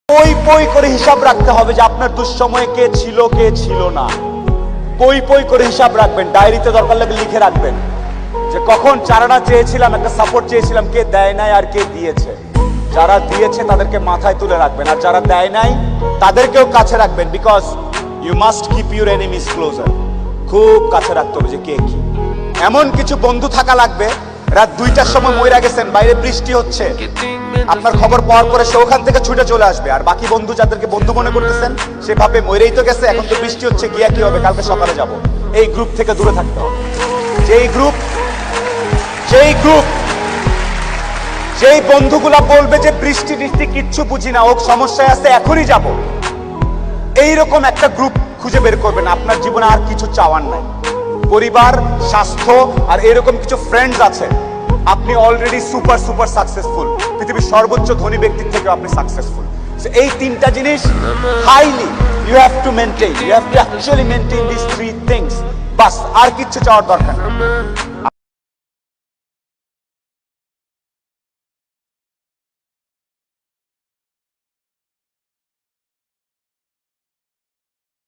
পই পই করে হিসাব রাখতে হবে যে আপনার দুঃসময়ে কে ছিল না। পই পই করে হিসাব রাখবেন, ডায়েরিতে দরকার লাগলে লিখে রাখবেন যে কখন চারানা চেয়েছিলাম, একটা সাপোর্ট চেয়েছিলাম, কে দেয় নাই আর কে দিয়েছে। যারা দিয়েছে তাদেরকে মাথায় তুলে রাখবেন, আর যারা দেয় নাই তাদেরকেও কাছে রাখবেন, because you must keep your enemies closer. খুব কাছে রাখতে হবে যে কে কি। এমন কিছু বন্ধু থাকা লাগবে, রাত 2টার সময় মইরা গেছেন, বাইরে বৃষ্টি হচ্ছে, আপনার খবর পাওয়ার পরে সে ওখান থেকে ছুটে চলে আসবে, আর বাকি বন্ধু যাদেরকে বন্ধু মনে করতেছেন সে ভাবে মইরেই তো গেছে, এখন তো বৃষ্টি হচ্ছে, গিয়া কি হবে, কালকে সকালে যাব। এই গ্রুপ থেকে দূরে থাকতে হবে। যেই বন্ধুগুলা বলবে যে বৃষ্টি টিষ্টি কিচ্ছু বুঝি না, ও সমস্যায় আছে, এখনই যাব, এইরকম একটা গ্রুপ খুঁজে বের করবেন। আপনার জীবনে আর কিছু চাওয়ার নাই, পরিবার, স্বাস্থ্য, আর এরকম কিছু ফ্রেন্ডস আছে। আপনি অলরেডি সুপার সাকসেসফুল, পৃথিবীর সর্বোচ্চ ধনী ব্যক্তির থেকে আপনি সাকসেসফুল। এই তিনটা জিনিস highly you have to maintain, you have to actually maintain this three things. বাস, আর কিচ্ছু চাওয়ার দরকার নেই।